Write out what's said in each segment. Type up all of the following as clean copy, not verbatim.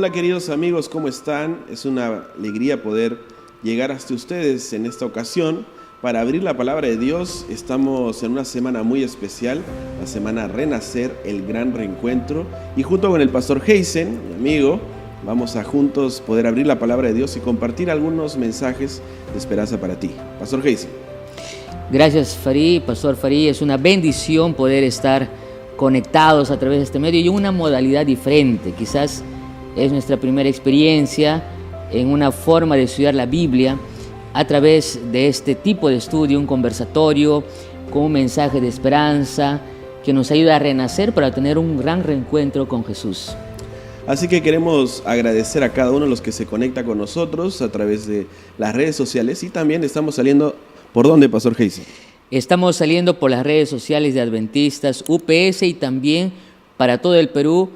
Hola queridos amigos, ¿cómo están? Es una alegría poder llegar hasta ustedes en esta ocasión para abrir la palabra de Dios. Estamos en una semana muy especial, la semana Renacer, el gran reencuentro, y junto con el pastor Heisen, mi amigo, vamos a juntos poder abrir la palabra de Dios y compartir algunos mensajes de esperanza para ti. Pastor Heisen. Gracias, Farid, Pastor Farid. Es una bendición poder estar conectados a través de este medio y una modalidad diferente. Quizás es nuestra primera experiencia en una forma de estudiar la Biblia a través de este tipo de estudio, un conversatorio con un mensaje de esperanza que nos ayuda a renacer para tener un gran reencuentro con Jesús. Así que queremos agradecer a cada uno de los que se conecta con nosotros a través de las redes sociales, y también estamos saliendo, ¿por dónde, Pastor Heisen? Estamos saliendo por las redes sociales de Adventistas UPS y también para todo el Perú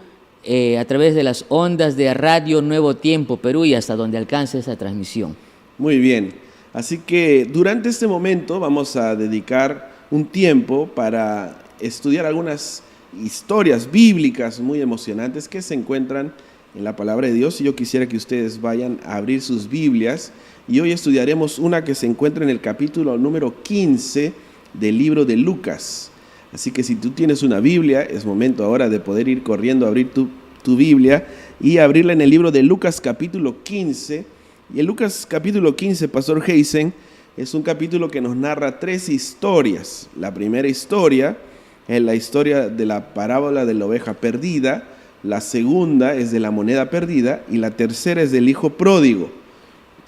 a través de las ondas de Radio Nuevo Tiempo Perú y hasta donde alcance esa transmisión. Muy bien, así que durante este momento vamos a dedicar un tiempo para estudiar algunas historias bíblicas muy emocionantes que se encuentran en la palabra de Dios, y yo quisiera que ustedes vayan a abrir sus Biblias, y hoy estudiaremos una que se encuentra en el capítulo número 15 del libro de Lucas. Así que si tú tienes una Biblia, es momento ahora de poder ir corriendo a abrir tu Biblia y abrirla en el libro de Lucas capítulo 15. Y el Lucas capítulo 15, Pastor Heisen, es un capítulo que nos narra tres historias. La primera historia es la historia de la parábola de la oveja perdida, la segunda es de la moneda perdida y la tercera es del hijo pródigo.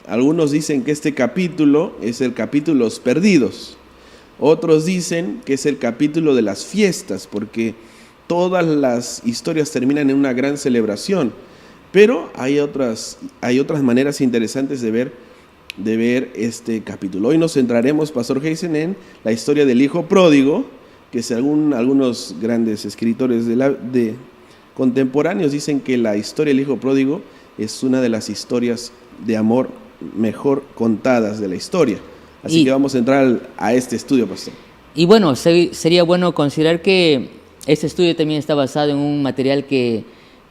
Algunos dicen que este capítulo es el capítulo Los Perdidos. Otros dicen que es el capítulo de las fiestas, porque todas las historias terminan en una gran celebración. Pero hay otras maneras interesantes de ver este capítulo. Hoy nos centraremos, Pastor Heisen, en la historia del hijo pródigo, que según algunos grandes escritores de contemporáneos dicen que la historia del hijo pródigo es una de las historias de amor mejor contadas de la historia. Así que vamos a entrar a este estudio, pastor. Y bueno, sería bueno considerar que este estudio también está basado en un material que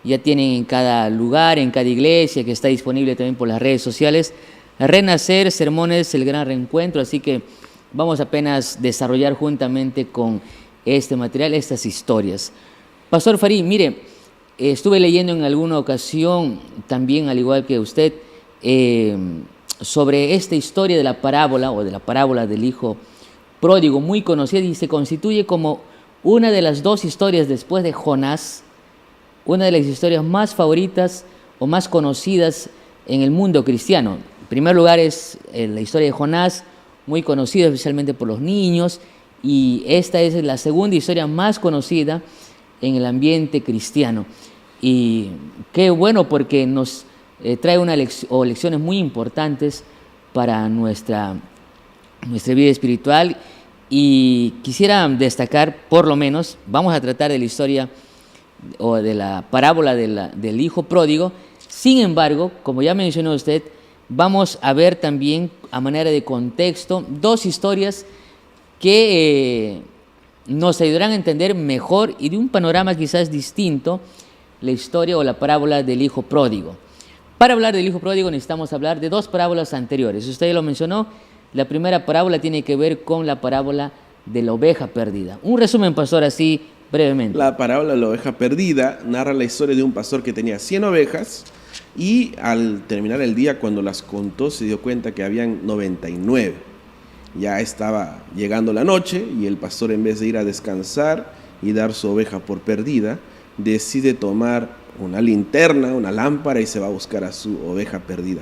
ya tienen en cada lugar, en cada iglesia, que está disponible también por las redes sociales. Renacer, sermones, el gran reencuentro. Así que vamos apenas a desarrollar juntamente con este material estas historias. Pastor Farid, mire, estuve leyendo en alguna ocasión, también al igual que usted, sobre esta historia de la parábola del hijo pródigo, muy conocida, y se constituye como una de las dos historias después de Jonás, una de las historias más favoritas o más conocidas en el mundo cristiano. En primer lugar es la historia de Jonás, muy conocida especialmente por los niños, y esta es la segunda historia más conocida en el ambiente cristiano. Y qué bueno, porque nos trae lecciones muy importantes para nuestra vida espiritual. Y quisiera destacar, por lo menos, vamos a tratar de la historia o de la parábola del hijo pródigo. Sin embargo, como ya mencionó usted, vamos a ver también, a manera de contexto, dos historias que nos ayudarán a entender mejor y de un panorama quizás distinto la historia o la parábola del hijo pródigo. Para hablar del hijo pródigo necesitamos hablar de dos parábolas anteriores. Usted lo mencionó, la primera parábola tiene que ver con la parábola de la oveja perdida. Un resumen, pastor, así brevemente. La parábola de la oveja perdida narra la historia de un pastor que tenía 100 ovejas y al terminar el día, cuando las contó, se dio cuenta que habían 99. Ya estaba llegando la noche y el pastor, en vez de ir a descansar y dar su oveja por perdida, decide tomar una linterna, una lámpara, y se va a buscar a su oveja perdida.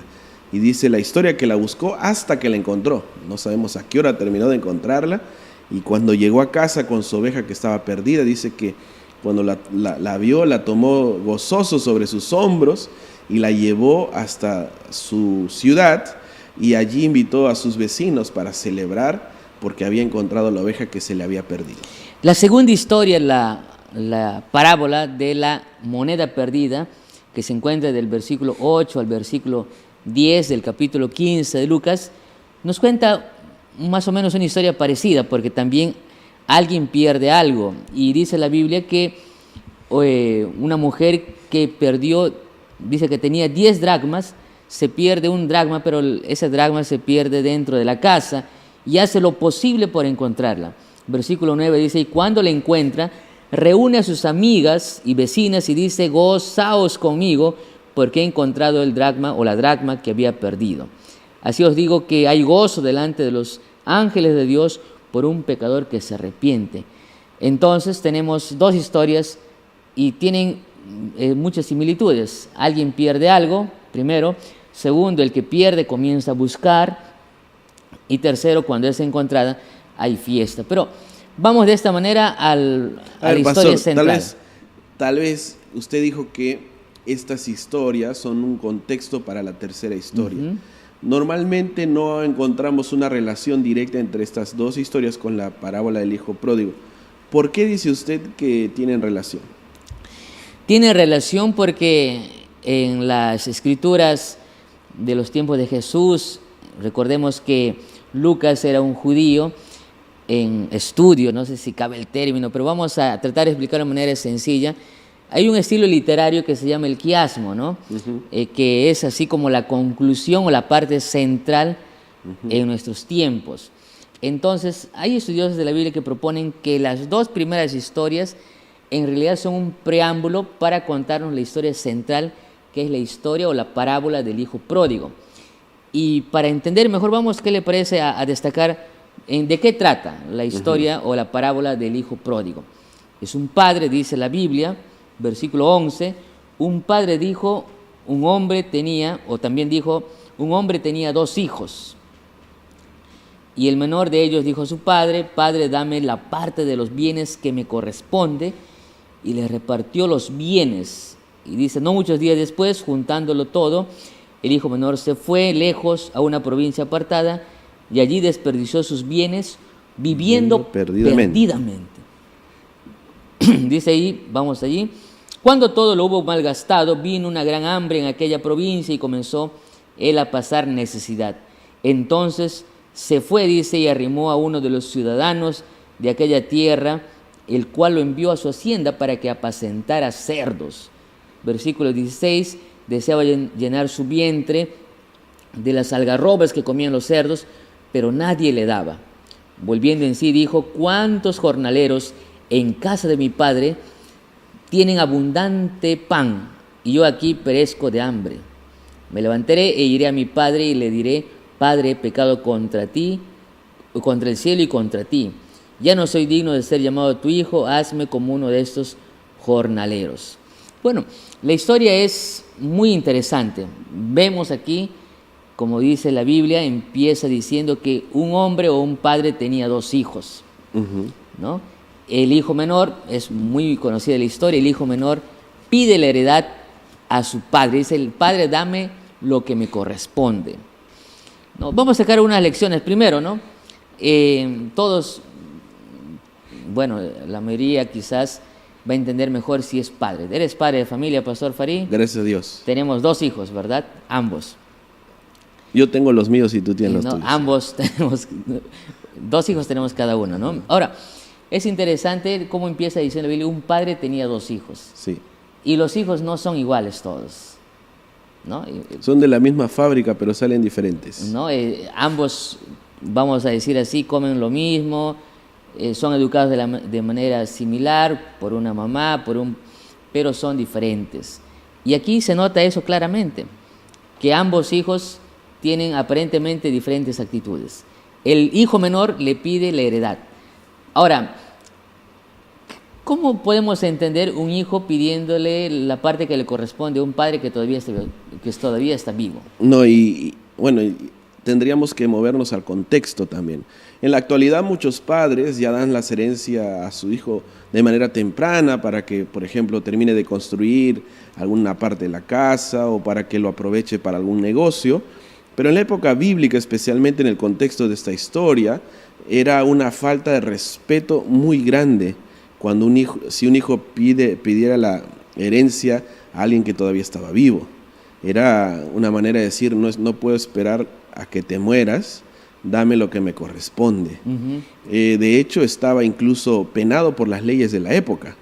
Y dice la historia que la buscó hasta que la encontró. No sabemos a qué hora terminó de encontrarla, y cuando llegó a casa con su oveja que estaba perdida, dice que cuando la vio, la tomó gozoso sobre sus hombros y la llevó hasta su ciudad, y allí invitó a sus vecinos para celebrar porque había encontrado la oveja que se le había perdido. La segunda historia, la parábola de la moneda perdida, que se encuentra del versículo 8 al versículo 10 del capítulo 15 de Lucas, nos cuenta más o menos una historia parecida, porque también alguien pierde algo, y dice la Biblia que una mujer que perdió dice que tenía 10 dracmas, se pierde un dracma, pero ese dracma se pierde dentro de la casa y hace lo posible por encontrarla. Versículo 9 dice, y cuando la encuentra, reúne a sus amigas y vecinas y dice, gozaos conmigo, porque he encontrado el dracma o la dracma que había perdido. Así os digo que hay gozo delante de los ángeles de Dios por un pecador que se arrepiente. Entonces tenemos dos historias y tienen muchas similitudes. Alguien pierde algo, primero. Segundo, el que pierde comienza a buscar. Y tercero, cuando es encontrada, hay fiesta. Pero vamos de esta manera a la historia pastor, central. Tal vez usted dijo que estas historias son un contexto para la tercera historia. Ujú. Normalmente no encontramos una relación directa entre estas dos historias con la parábola del hijo pródigo. ¿Por qué dice usted que tienen relación? Tiene relación porque en las escrituras de los tiempos de Jesús, recordemos que Lucas era un judío en estudio, no sé si cabe el término, pero vamos a tratar de explicarlo de manera sencilla. Hay un estilo literario que se llama el quiasmo, ¿no? Que es así como la conclusión o la parte central en nuestros tiempos. Entonces, hay estudiosos de la Biblia que proponen que las dos primeras historias en realidad son un preámbulo para contarnos la historia central, que es la historia o la parábola del hijo pródigo. Y para entender mejor, vamos, ¿qué le parece a destacar de qué trata la historia o la parábola del hijo pródigo? Es un padre, dice la Biblia, versículo 11, un padre dijo, un hombre tenía 2 hijos. Y el menor de ellos dijo a su padre, Padre, dame la parte de los bienes que me corresponde. Y le repartió los bienes. Y dice, no muchos días después, juntándolo todo, el hijo menor se fue lejos a una provincia apartada y allí desperdició sus bienes viviendo perdidamente. Dice ahí, vamos allí. Cuando todo lo hubo malgastado, vino una gran hambre en aquella provincia y comenzó él a pasar necesidad. Entonces se fue, dice, y arrimó a uno de los ciudadanos de aquella tierra, el cual lo envió a su hacienda para que apacentara cerdos. Versículo 16, deseaba llenar su vientre de las algarrobas que comían los cerdos, pero nadie le daba. Volviendo en sí, dijo, ¿cuántos jornaleros en casa de mi padre tienen abundante pan, y yo aquí perezco de hambre? Me levantaré e iré a mi padre y le diré, Padre, he pecado contra ti, contra el cielo y contra ti. Ya no soy digno de ser llamado tu hijo, hazme como uno de estos jornaleros. Bueno, la historia es muy interesante. Vemos aquí, como dice la Biblia, empieza diciendo que un hombre o un padre tenía 2 hijos, ¿no? El hijo menor, es muy conocida la historia, el hijo menor pide la heredad a su padre. Dice, el padre, dame lo que me corresponde. ¿No? Vamos a sacar unas lecciones primero, ¿no? Todos, bueno, la mayoría quizás va a entender mejor si es padre. ¿Eres padre de familia, Pastor Farí? Gracias a Dios. Tenemos 2 hijos, ¿verdad? Ambos. Yo tengo los míos y tú tienes los tuyos. Ambos tenemos, 2 hijos tenemos cada uno, ¿no? Ahora, es interesante cómo empieza diciendo la Biblia, un padre tenía 2 hijos. Sí. Y los hijos no son iguales todos, ¿no? Son de la misma fábrica, pero salen diferentes. ¿No? Ambos, vamos a decir así, comen lo mismo, son educados de manera similar por una mamá, pero son diferentes. Y aquí se nota eso claramente, que ambos hijos tienen aparentemente diferentes actitudes. El hijo menor le pide la heredad. Ahora, ¿cómo podemos entender un hijo pidiéndole la parte que le corresponde a un padre que todavía está vivo? No, bueno, tendríamos que movernos al contexto también. En la actualidad muchos padres ya dan la herencia a su hijo de manera temprana para que, por ejemplo, termine de construir alguna parte de la casa o para que lo aproveche para algún negocio. Pero en la época bíblica, especialmente en el contexto de esta historia, era una falta de respeto muy grande cuando si un hijo pidiera la herencia a alguien que todavía estaba vivo. Era una manera de decir, no puedo esperar a que te mueras, dame lo que me corresponde. De hecho, estaba incluso penado por las leyes de la época.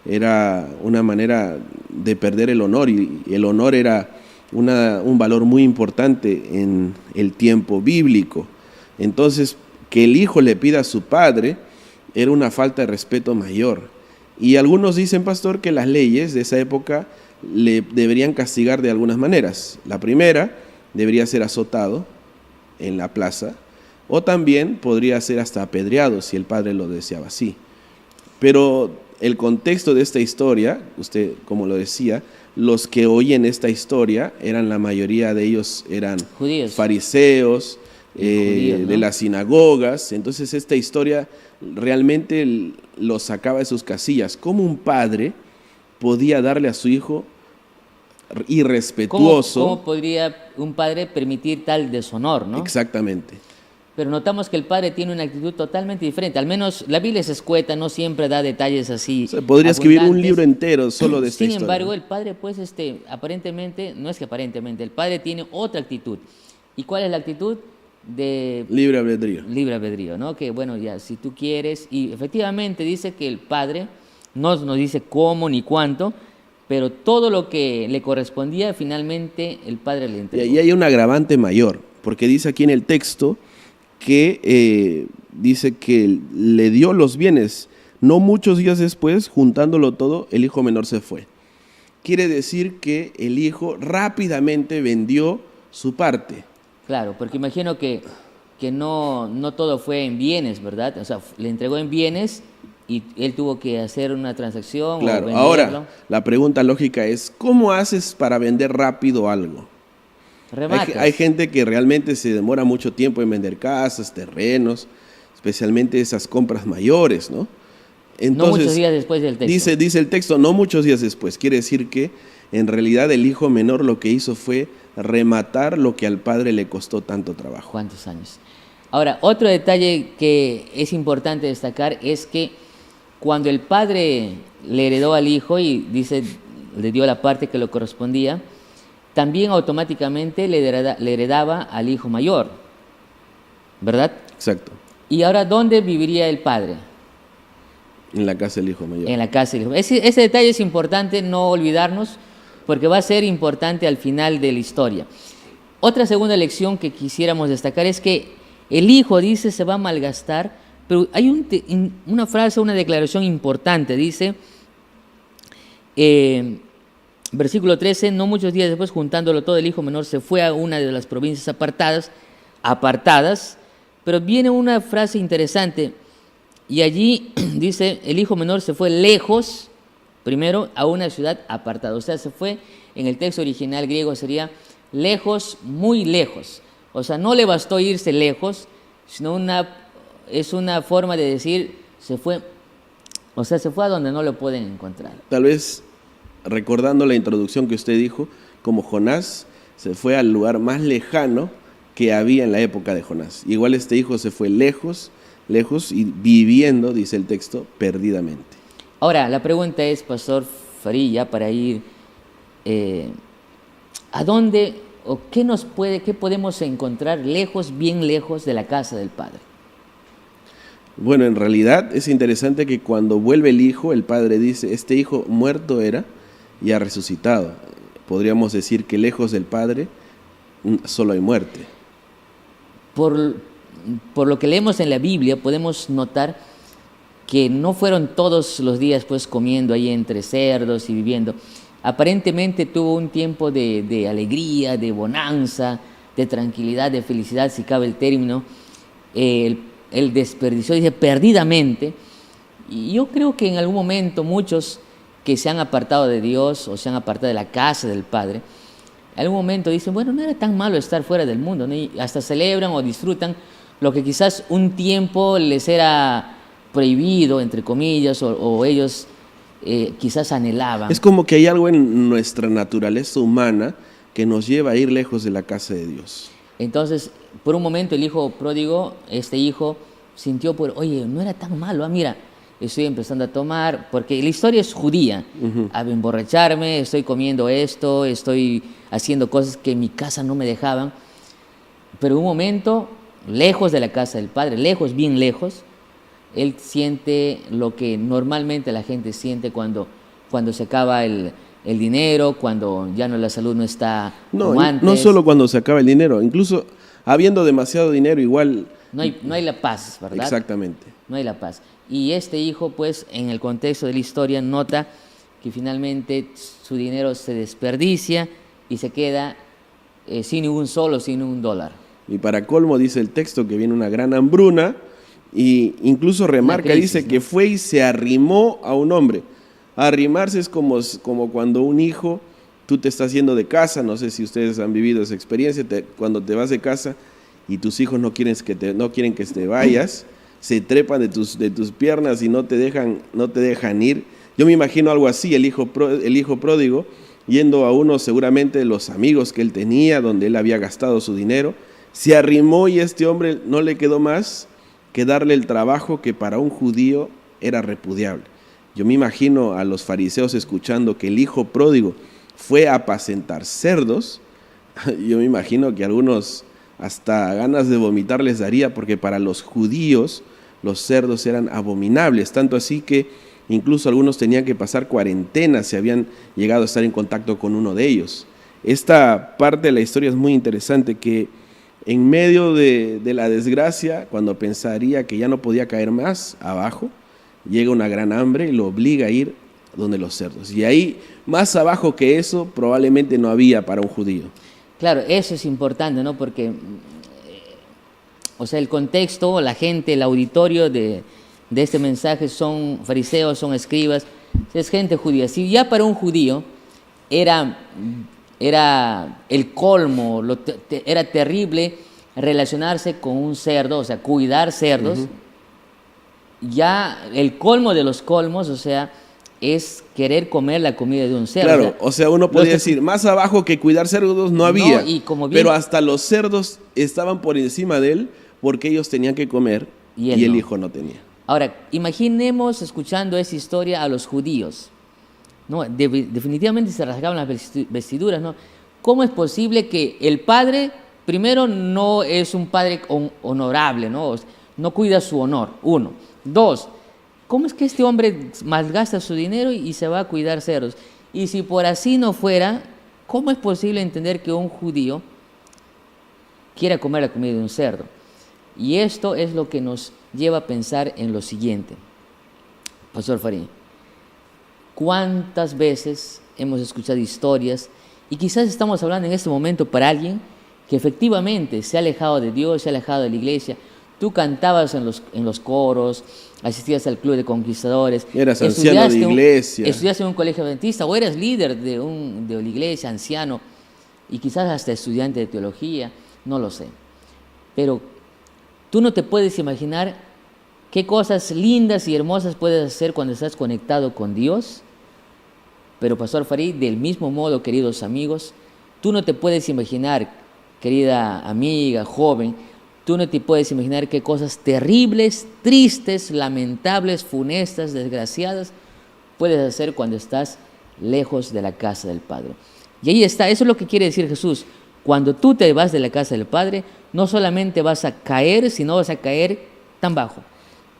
Era una manera de perder el honor, y el honor era un valor muy importante en el tiempo bíblico. Entonces, que el hijo le pida a su padre era una falta de respeto mayor. Y algunos dicen, pastor, que las leyes de esa época le deberían castigar de algunas maneras. La primera, debería ser azotado en la plaza, o también podría ser hasta apedreado si el padre lo deseaba así. Pero el contexto de esta historia, usted como lo decía, los que oyen esta historia la mayoría de ellos eran Judíos. fariseos, Judíos, ¿no? de las sinagogas. Entonces esta historia realmente los sacaba de sus casillas. ¿Cómo un padre podía darle a su hijo irrespetuoso? ¿Cómo podría un padre permitir tal deshonor, no? Exactamente. Pero notamos que el padre tiene una actitud totalmente diferente. Al menos la Biblia es escueta, no siempre da detalles así. O sea, podría escribir un abundantes. libro entero solo de esta Sin historia. embargo, el padre, pues, aparentemente, no es que aparentemente, el padre tiene otra actitud. ¿Y cuál es la actitud? De Libre albedrío. libre albedrío, ¿no? Que bueno, ya, si tú quieres, y efectivamente dice que el padre no nos dice cómo ni cuánto, pero todo lo que le correspondía, finalmente el padre le Y entregó. ahí hay un agravante mayor, porque dice aquí en el texto que dice que le dio los bienes. No muchos días después, juntándolo todo, el hijo menor se fue. Quiere decir que el hijo rápidamente vendió su parte. Claro, porque imagino que no todo fue en bienes, ¿verdad? O sea, le entregó en bienes y él tuvo que hacer una transacción o Claro, venderlo. ahora la pregunta lógica es, ¿cómo haces para vender rápido algo? Rematas. Hay gente que realmente se demora mucho tiempo en vender casas, terrenos, especialmente esas compras mayores, ¿no? No muchos días después del texto. Dice el texto, no muchos días después. Quiere decir que en realidad el hijo menor lo que hizo fue rematar lo que al padre le costó tanto trabajo. ¿Cuántos años? Ahora, otro detalle que es importante destacar es que cuando el padre le heredó al hijo y dice, le dio la parte que le correspondía, también automáticamente le heredaba al hijo mayor, ¿verdad? Exacto, Y ahora, ¿dónde viviría el padre? en la casa del hijo mayor. En la casa del hijo. Ese detalle es importante no olvidarnos porque va a ser importante al final de la historia. Otra segunda lección que quisiéramos destacar es que el hijo, dice, se va a malgastar, pero hay una frase, una declaración importante, dice, versículo 13, no muchos días después, juntándolo todo, el hijo menor se fue a una de las provincias apartadas, pero viene una frase interesante, y allí dice, el hijo menor se fue lejos, primero, a una ciudad apartada. O sea, se fue, en el texto original griego sería lejos, muy lejos. O sea, no le bastó irse lejos, sino es una forma de decir, se fue a donde no lo pueden encontrar. Tal vez, recordando la introducción que usted dijo, como Jonás se fue al lugar más lejano que había en la época de Jonás. Igual este hijo se fue lejos y viviendo, dice el texto, perdidamente. Ahora, la pregunta es, Pastor Farilla, para ir, ¿a dónde o qué podemos encontrar lejos, bien lejos de la casa del Padre? Bueno, en realidad es interesante que cuando vuelve el hijo, el padre dice, este hijo muerto era y ha resucitado. Podríamos decir que lejos del padre solo hay muerte. Por lo que leemos en la Biblia, podemos notar que no fueron todos los días pues comiendo ahí entre cerdos y viviendo. Aparentemente tuvo un tiempo de alegría, de bonanza, de tranquilidad, de felicidad, si cabe el término. Él desperdició, dice, perdidamente. Y yo creo que en algún momento muchos que se han apartado de Dios o se han apartado de la casa del Padre, en algún momento dicen, bueno, no era tan malo estar fuera del mundo, ¿no? Y hasta celebran o disfrutan lo que quizás un tiempo les era prohibido, entre comillas, o ellos quizás anhelaban. Es como que hay algo en nuestra naturaleza humana que nos lleva a ir lejos de la casa de Dios. Entonces, por un momento el hijo pródigo, este hijo, sintió, oye, no era tan malo, mira, estoy empezando a tomar, porque la historia es judía, a emborracharme, estoy comiendo esto, estoy haciendo cosas que en mi casa no me dejaban, pero un momento, lejos de la casa del Padre, lejos, bien lejos, él siente lo que normalmente la gente siente cuando se acaba el dinero, cuando ya no la salud no está como antes. No solo cuando se acaba el dinero, incluso habiendo demasiado dinero igual. No hay la paz, ¿verdad? Exactamente. No hay la paz. Y este hijo, pues, en el contexto de la historia, nota que finalmente su dinero se desperdicia y se queda sin un $1. Y para colmo dice el texto que viene una gran hambruna, y incluso remarca, crisis, dice ¿no? que fue y se arrimó a un hombre. Arrimarse es como cuando un hijo, tú te estás yendo de casa, no sé si ustedes han vivido esa experiencia, cuando te vas de casa y tus hijos no quieren que te vayas, se trepan de tus piernas y no te dejan ir. Yo me imagino algo así, el hijo pródigo, yendo a uno seguramente de los amigos que él tenía, donde él había gastado su dinero, se arrimó y este hombre no le quedó más que darle el trabajo que para un judío era repudiable. Yo me imagino a los fariseos escuchando que el hijo pródigo fue a apacentar cerdos. Yo me imagino que algunos hasta ganas de vomitar les daría, porque para los judíos los cerdos eran abominables, tanto así que incluso algunos tenían que pasar cuarentena si habían llegado a estar en contacto con uno de ellos. Esta parte de la historia es muy interesante, que en medio de la desgracia, cuando pensaría que ya no podía caer más abajo, llega una gran hambre y lo obliga a ir donde los cerdos. Y ahí, más abajo que eso, probablemente no había para un judío. Claro, eso es importante, ¿no? Porque, o sea, el contexto, la gente, el auditorio de este mensaje son fariseos, son escribas, es gente judía. Si ya para un judío era el colmo, era terrible relacionarse con un cerdo, o sea, cuidar cerdos, ya el colmo de los colmos, o sea, es querer comer la comida de un cerdo. Claro, o sea, uno podría decir, más abajo que cuidar cerdos no había, pero hasta los cerdos estaban por encima de él porque ellos tenían que comer y el hijo no tenía. Ahora, imaginemos escuchando esa historia a los judíos, ¿no? Definitivamente se rasgaban las vestiduras, ¿no? ¿Cómo es posible que el padre, primero, no es un padre honorable, ¿no? No cuida su honor, 1. 2, ¿cómo es que este hombre malgasta su dinero y se va a cuidar cerdos? Y si por así no fuera, ¿cómo es posible entender que un judío quiera comer la comida de un cerdo? Y esto es lo que nos lleva a pensar en lo siguiente. Pastor Farín, ¿cuántas veces hemos escuchado historias y quizás estamos hablando en este momento para alguien que efectivamente se ha alejado de Dios, se ha alejado de la iglesia? Tú cantabas en los coros, asistías al club de conquistadores. Eras anciano de iglesia. Estudiaste en un colegio adventista o eras líder de la iglesia, anciano, y quizás hasta estudiante de teología, no lo sé. Pero tú no te puedes imaginar qué cosas lindas y hermosas puedes hacer cuando estás conectado con Dios. Pero Pastor Farid, del mismo modo, queridos amigos, tú no te puedes imaginar, querida amiga, joven, tú no te puedes imaginar qué cosas terribles, tristes, lamentables, funestas, desgraciadas puedes hacer cuando estás lejos de la casa del Padre. Y ahí está, eso es lo que quiere decir Jesús. Cuando tú te vas de la casa del Padre, no solamente vas a caer, sino vas a caer tan bajo.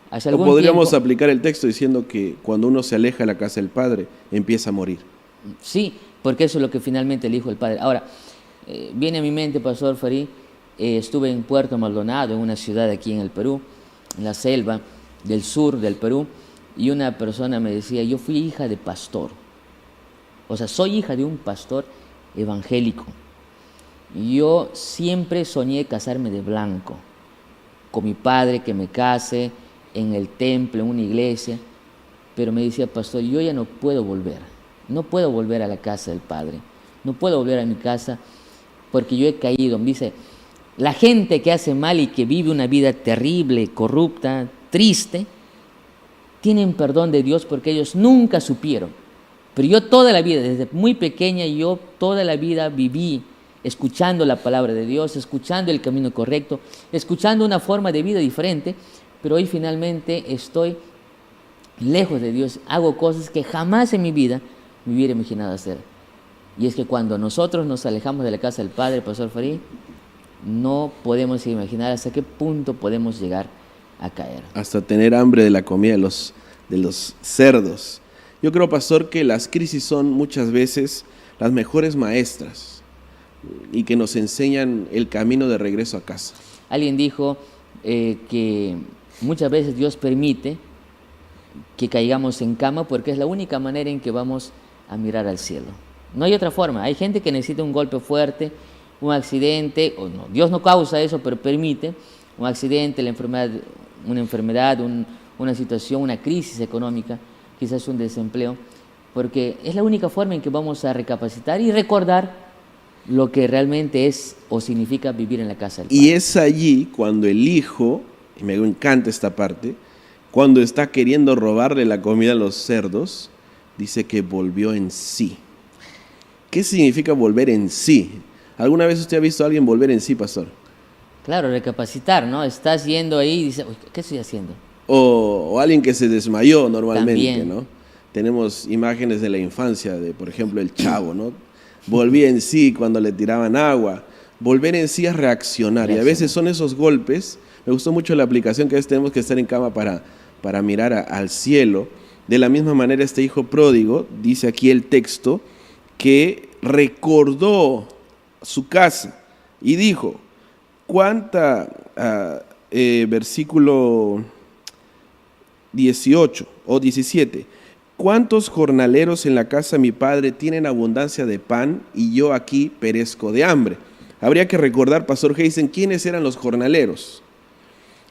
O podríamos aplicar el texto diciendo que cuando uno se aleja de la casa del Padre, empieza a morir. Sí, porque eso es lo que finalmente elijo el Padre. Ahora, viene a mi mente, Pastor Farí, estuve en Puerto Maldonado, en una ciudad aquí en el Perú, en la selva del sur del Perú, y una persona me decía, yo fui hija de pastor. O sea, soy hija de un pastor evangélico. Yo siempre soñé casarme de blanco, con mi padre, que me case en el templo, en una iglesia, pero me decía, pastor, yo ya no puedo volver a la casa del Padre, no puedo volver a mi casa porque yo he caído. Me dice, la gente que hace mal y que vive una vida terrible, corrupta, triste, tienen perdón de Dios porque ellos nunca supieron. Pero yo toda la vida, desde muy pequeña, yo toda la vida viví escuchando la palabra de Dios, escuchando el camino correcto, escuchando una forma de vida diferente, pero hoy finalmente estoy lejos de Dios, hago cosas que jamás en mi vida me hubiera imaginado hacer. Y es que cuando nosotros nos alejamos de la casa del Padre, Pastor Farid, no podemos imaginar hasta qué punto podemos llegar a caer. Hasta tener hambre de la comida de los cerdos. Yo creo, pastor, que las crisis son muchas veces las mejores maestras y que nos enseñan el camino de regreso a casa. Alguien dijo que muchas veces Dios permite que caigamos en cama porque es la única manera en que vamos a mirar al cielo. No hay otra forma. Hay gente que necesita un golpe fuerte, un accidente, o no, Dios no causa eso, pero permite un accidente, una enfermedad, una situación, una crisis económica, quizás un desempleo, porque es la única forma en que vamos a recapacitar y recordar lo que realmente es o significa vivir en la casa del Padre. Y es allí cuando el hijo, y me encanta esta parte, cuando está queriendo robarle la comida a los cerdos, dice que volvió en sí. ¿Qué significa volver en sí? ¿Alguna vez usted ha visto a alguien volver en sí, pastor? Claro, recapacitar, ¿no? Estás yendo ahí y dices, ¿qué estoy haciendo? O alguien que se desmayó normalmente, También. ¿no? Tenemos imágenes de la infancia, de por ejemplo el Chavo, ¿no? Volvía en sí cuando le tiraban agua. Volver en sí es reaccionar. Y a veces son esos golpes. Me gustó mucho la aplicación que a veces tenemos que estar en cama para mirar al cielo. De la misma manera, este hijo pródigo, dice aquí el texto, que recordó su casa y dijo, versículo 18 o 17, ¿cuántos jornaleros en la casa de mi padre tienen abundancia de pan y yo aquí perezco de hambre? Habría que recordar, pastor Heisen, ¿quiénes eran los jornaleros?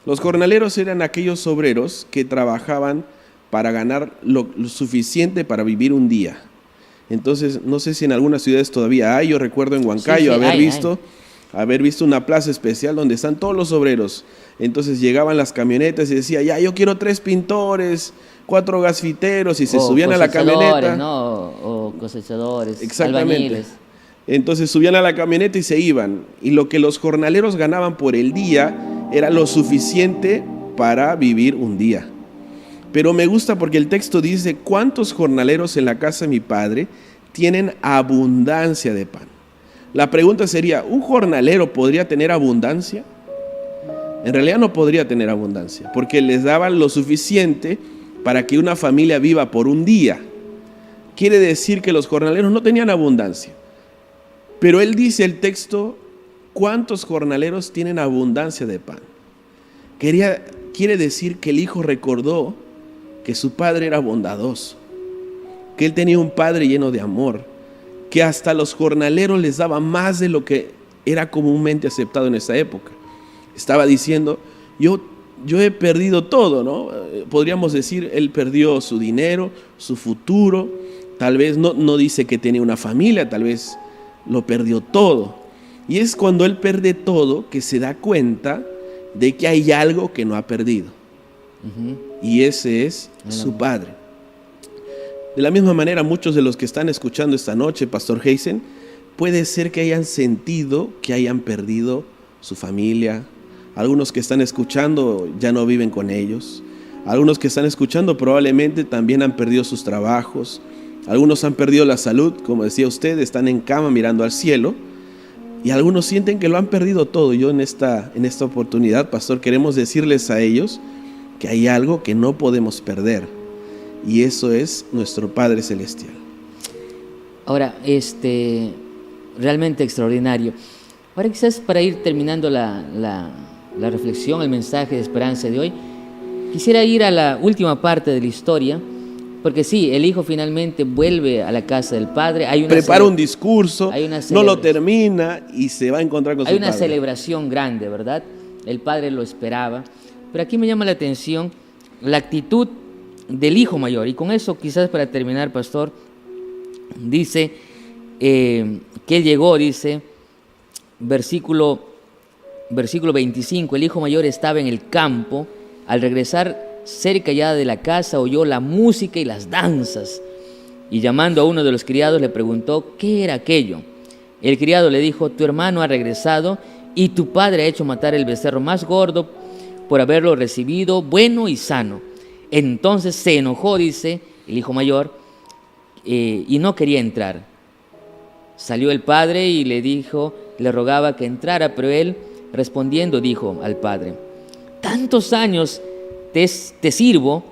Los jornaleros eran aquellos obreros que trabajaban para ganar lo suficiente para vivir un día. Entonces, no sé si en algunas ciudades todavía hay. Yo recuerdo en Huancayo haber visto una plaza especial donde están todos los obreros. Entonces llegaban las camionetas y decía, ya, yo quiero 3 pintores, 4 gasfiteros, y se subían a la camioneta. ¿No? O cosechadores, exactamente, albañiles. Entonces subían a la camioneta y se iban. Y lo que los jornaleros ganaban por el día era lo suficiente para vivir un día. Pero me gusta porque el texto dice, ¿cuántos jornaleros en la casa de mi padre tienen abundancia de pan? La pregunta sería, ¿un jornalero podría tener abundancia? En realidad no podría tener abundancia, porque les daban lo suficiente para que una familia viva por un día. Quiere decir que los jornaleros no tenían abundancia. Pero él dice el texto, ¿cuántos jornaleros tienen abundancia de pan? Quiere decir que el hijo recordó que su padre era bondadoso, que él tenía un padre lleno de amor, que hasta los jornaleros les daba más de lo que era comúnmente aceptado en esa época. Estaba diciendo, yo he perdido todo, ¿no? Podríamos decir, él perdió su dinero, su futuro, tal vez no dice que tenía una familia, tal vez lo perdió todo. Y es cuando él pierde todo que se da cuenta de que hay algo que no ha perdido. Y ese es su padre. De la misma manera, muchos de los que están escuchando esta noche, pastor Heisen, puede ser que hayan sentido que hayan perdido su familia. Algunos que están escuchando ya no viven con ellos. Algunos que están escuchando probablemente también han perdido sus trabajos. Algunos han perdido la salud, como decía usted, están en cama mirando al cielo. Y algunos sienten que lo han perdido todo. Yo en esta oportunidad, pastor, queremos decirles a ellos que hay algo que no podemos perder, y eso es nuestro Padre Celestial. Ahora, realmente extraordinario. Ahora quizás para ir terminando la reflexión, el mensaje de esperanza de hoy, quisiera ir a la última parte de la historia, porque sí, el hijo finalmente vuelve a la casa del padre. Prepara un discurso, no lo termina y se va a encontrar con su padre. Hay una celebración grande, ¿verdad? El padre lo esperaba. Pero aquí me llama la atención la actitud del hijo mayor. Y con eso, quizás para terminar, pastor, dice que él llegó, dice, versículo 25, el hijo mayor estaba en el campo. Al regresar cerca ya de la casa, oyó la música y las danzas. Y llamando a uno de los criados, le preguntó qué era aquello. El criado le dijo, tu hermano ha regresado y tu padre ha hecho matar el becerro más gordo por haberlo recibido bueno y sano. Entonces se enojó, dice el hijo mayor, y no quería entrar. Salió el padre y le rogaba que entrara, pero él respondiendo dijo al padre, tantos años te sirvo,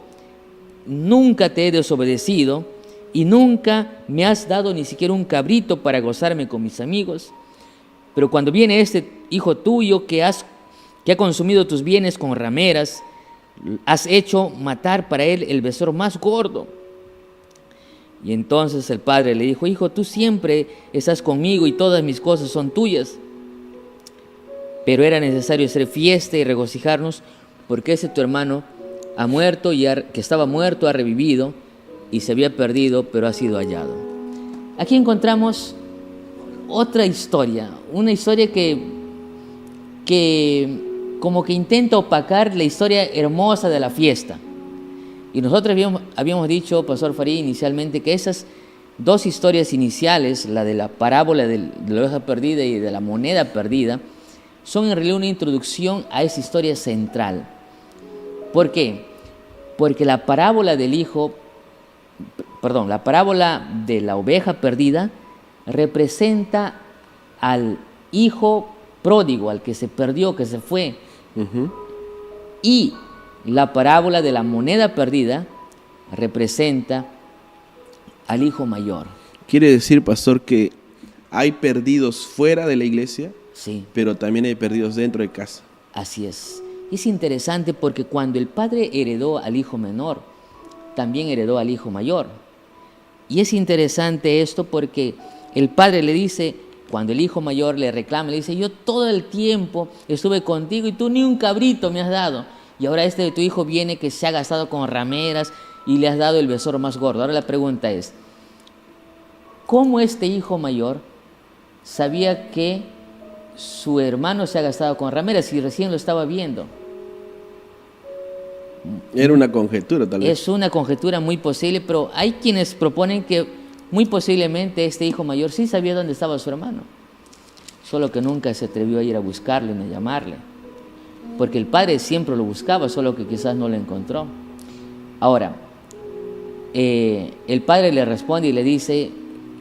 nunca te he desobedecido y nunca me has dado ni siquiera un cabrito para gozarme con mis amigos. Pero cuando viene este hijo tuyo que ha consumido tus bienes con rameras, has hecho matar para él el becerro más gordo. Y entonces el padre le dijo: hijo, tú siempre estás conmigo y todas mis cosas son tuyas. Pero era necesario hacer fiesta y regocijarnos, porque ese tu hermano ha muerto, que estaba muerto, ha revivido, y se había perdido, pero ha sido hallado. Aquí encontramos otra historia, una historia que como que intenta opacar la historia hermosa de la fiesta. Y nosotros habíamos dicho, Pastor Farid, inicialmente, que esas dos historias iniciales, la de la parábola de la oveja perdida y de la moneda perdida, son en realidad una introducción a esa historia central. ¿Por qué? Porque la parábola de la oveja perdida representa al hijo pródigo, al que se perdió, que se fue. Uh-huh. Y la parábola de la moneda perdida representa al hijo mayor. ¿Quiere decir, pastor, que hay perdidos fuera de la iglesia? Sí. Pero también hay perdidos dentro de casa. Así es. Es interesante porque cuando el padre heredó al hijo menor, también heredó al hijo mayor. Y es interesante esto porque el padre le dice, cuando el hijo mayor le reclama, le dice: yo todo el tiempo estuve contigo y tú ni un cabrito me has dado. Y ahora este de tu hijo viene que se ha gastado con rameras y le has dado el becerro más gordo. Ahora la pregunta es, ¿cómo este hijo mayor sabía que su hermano se ha gastado con rameras y recién lo estaba viendo? Era una conjetura, tal vez. Es una conjetura muy posible, pero hay quienes proponen que muy posiblemente este hijo mayor sí sabía dónde estaba su hermano, solo que nunca se atrevió a ir a buscarle ni a llamarle, porque el padre siempre lo buscaba, solo que quizás no lo encontró. Ahora, el padre le responde y le dice: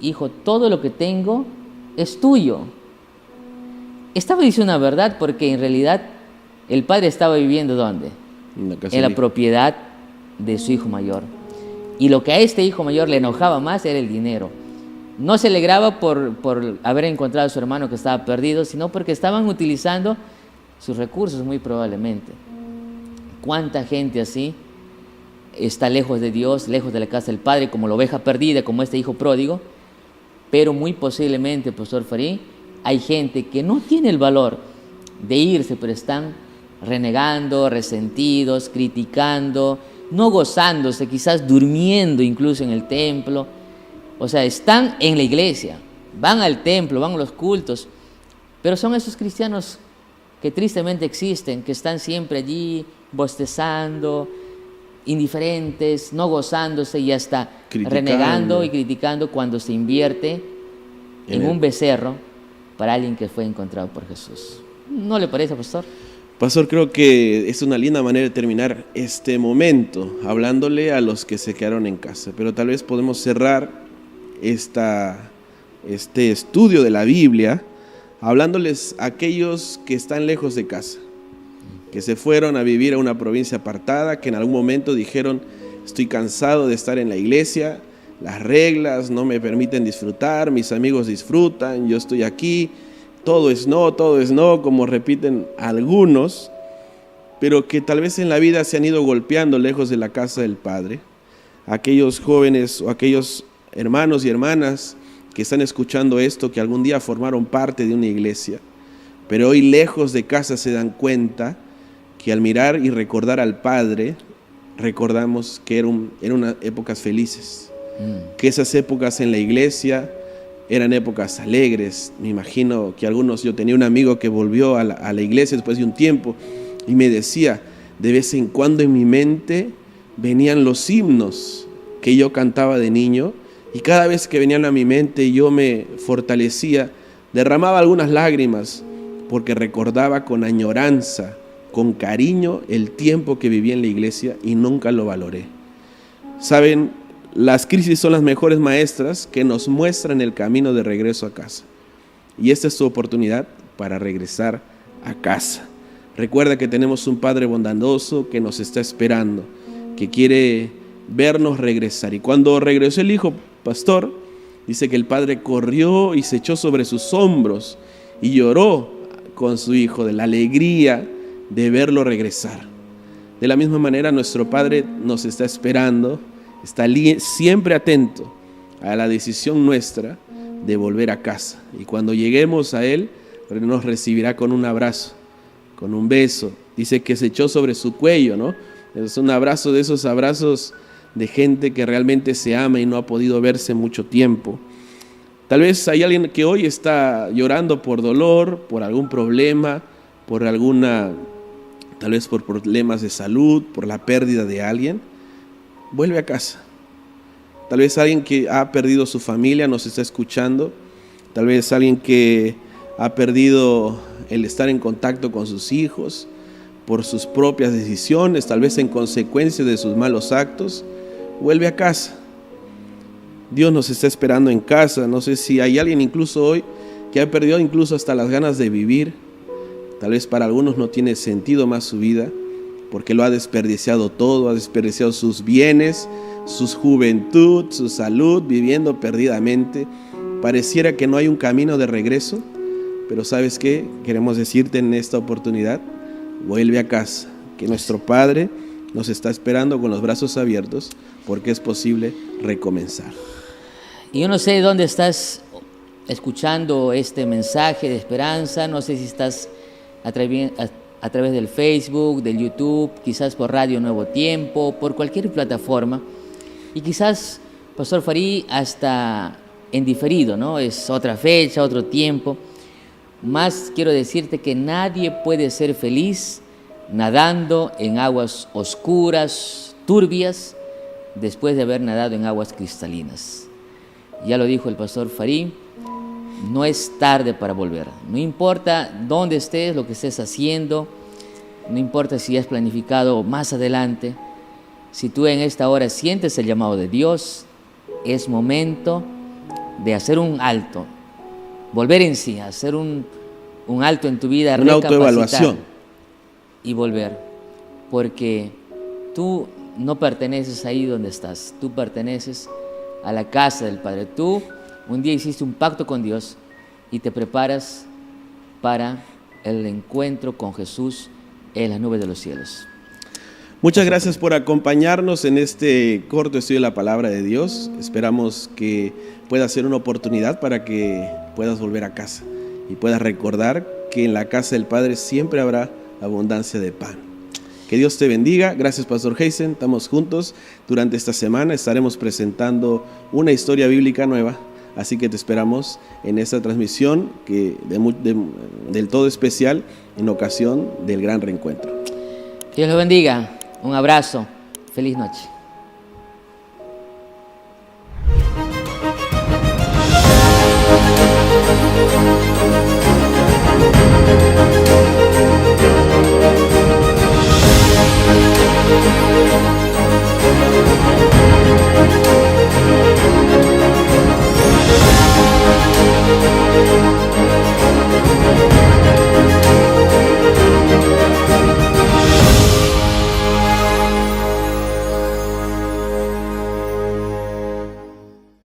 hijo, todo lo que tengo es tuyo. Estaba diciendo una verdad, porque en realidad el padre estaba viviendo ¿dónde? En la propiedad de su hijo mayor. Y lo que a este hijo mayor le enojaba más era el dinero. No se alegraba por haber encontrado a su hermano que estaba perdido, sino porque estaban utilizando sus recursos, muy probablemente. ¿Cuánta gente así está lejos de Dios, lejos de la casa del Padre, como la oveja perdida, como este hijo pródigo? Pero muy posiblemente, Pastor Farid, hay gente que no tiene el valor de irse, pero están renegando, resentidos, criticando, no gozándose, quizás durmiendo incluso en el templo. O sea, están en la iglesia, van al templo, van a los cultos, pero son esos cristianos que tristemente existen, que están siempre allí bostezando, indiferentes, no gozándose y hasta renegando y criticando cuando se invierte en un becerro para alguien que fue encontrado por Jesús. ¿No le parece, pastor? Pastor, creo que es una linda manera de terminar este momento, hablándole a los que se quedaron en casa. Pero tal vez podemos cerrar este estudio de la Biblia hablándoles a aquellos que están lejos de casa, que se fueron a vivir a una provincia apartada, que en algún momento dijeron: estoy cansado de estar en la iglesia, las reglas no me permiten disfrutar, mis amigos disfrutan, yo estoy aquí. Todo es no, como repiten algunos, pero que tal vez en la vida se han ido golpeando lejos de la casa del Padre. Aquellos jóvenes o aquellos hermanos y hermanas que están escuchando esto, que algún día formaron parte de una iglesia, pero hoy lejos de casa se dan cuenta que al mirar y recordar al Padre, recordamos que eran unas épocas felices, que esas épocas en la iglesia eran épocas alegres. Me imagino que yo tenía un amigo que volvió a la iglesia después de un tiempo y me decía, de vez en cuando en mi mente venían los himnos que yo cantaba de niño, y cada vez que venían a mi mente yo me fortalecía, derramaba algunas lágrimas, porque recordaba con añoranza, con cariño, el tiempo que viví en la iglesia y nunca lo valoré. ¿Saben? Las crisis son las mejores maestras que nos muestran el camino de regreso a casa. Y esta es tu oportunidad para regresar a casa. Recuerda que tenemos un Padre bondadoso que nos está esperando, que quiere vernos regresar. Y cuando regresó el hijo pastor, dice que el padre corrió y se echó sobre sus hombros y lloró con su hijo de la alegría de verlo regresar. De la misma manera, nuestro Padre nos está esperando, está siempre atento a la decisión nuestra de volver a casa. Y cuando lleguemos a Él, nos recibirá con un abrazo, con un beso. Dice que se echó sobre su cuello, ¿no? Es un abrazo de esos abrazos de gente que realmente se ama y no ha podido verse mucho tiempo. Tal vez hay alguien que hoy está llorando por dolor, por algún problema, tal vez por problemas de salud, por la pérdida de alguien. Vuelve a casa. Tal vez alguien que ha perdido su familia nos está escuchando. Tal vez alguien que ha perdido el estar en contacto con sus hijos por sus propias decisiones, tal vez en consecuencia de sus malos actos. Vuelve a casa. Dios nos está esperando en casa. No sé si hay alguien incluso hoy que ha perdido incluso hasta las ganas de vivir. Tal vez para algunos no tiene sentido más su vida porque lo ha desperdiciado todo, ha desperdiciado sus bienes, su juventud, su salud, viviendo perdidamente. Pareciera que no hay un camino de regreso, pero ¿sabes qué? Queremos decirte en esta oportunidad, vuelve a casa, que nuestro Padre nos está esperando con los brazos abiertos porque es posible recomenzar. Y yo no sé dónde estás escuchando este mensaje de esperanza, no sé si estás a través del Facebook, del YouTube, quizás por Radio Nuevo Tiempo, por cualquier plataforma. Y quizás, Pastor Farí, hasta en diferido, ¿no? Es otra fecha, otro tiempo. Más quiero decirte que nadie puede ser feliz nadando en aguas oscuras, turbias, después de haber nadado en aguas cristalinas. Ya lo dijo el Pastor Farí, no es tarde para volver. No importa dónde estés, lo que estés haciendo, no importa si has planificado más adelante. Si tú en esta hora sientes el llamado de Dios, es momento de hacer un alto, volver en sí, hacer un alto en tu vida, una autoevaluación y volver, porque tú no perteneces ahí donde estás, tú perteneces a la casa del Padre. Tú un día hiciste un pacto con Dios y te preparas para el encuentro con Jesús en las nubes de los cielos. Muchas gracias por acompañarnos en este corto estudio de la palabra de Dios. Esperamos que pueda ser una oportunidad para que puedas volver a casa y puedas recordar que en la casa del Padre siempre habrá abundancia de pan. Que Dios te bendiga. Gracias, Pastor Heisen. Estamos juntos. Durante esta semana estaremos presentando una historia bíblica nueva. Así que te esperamos en esta transmisión del todo especial en ocasión del gran reencuentro. Que Dios los bendiga. Un abrazo. Feliz noche.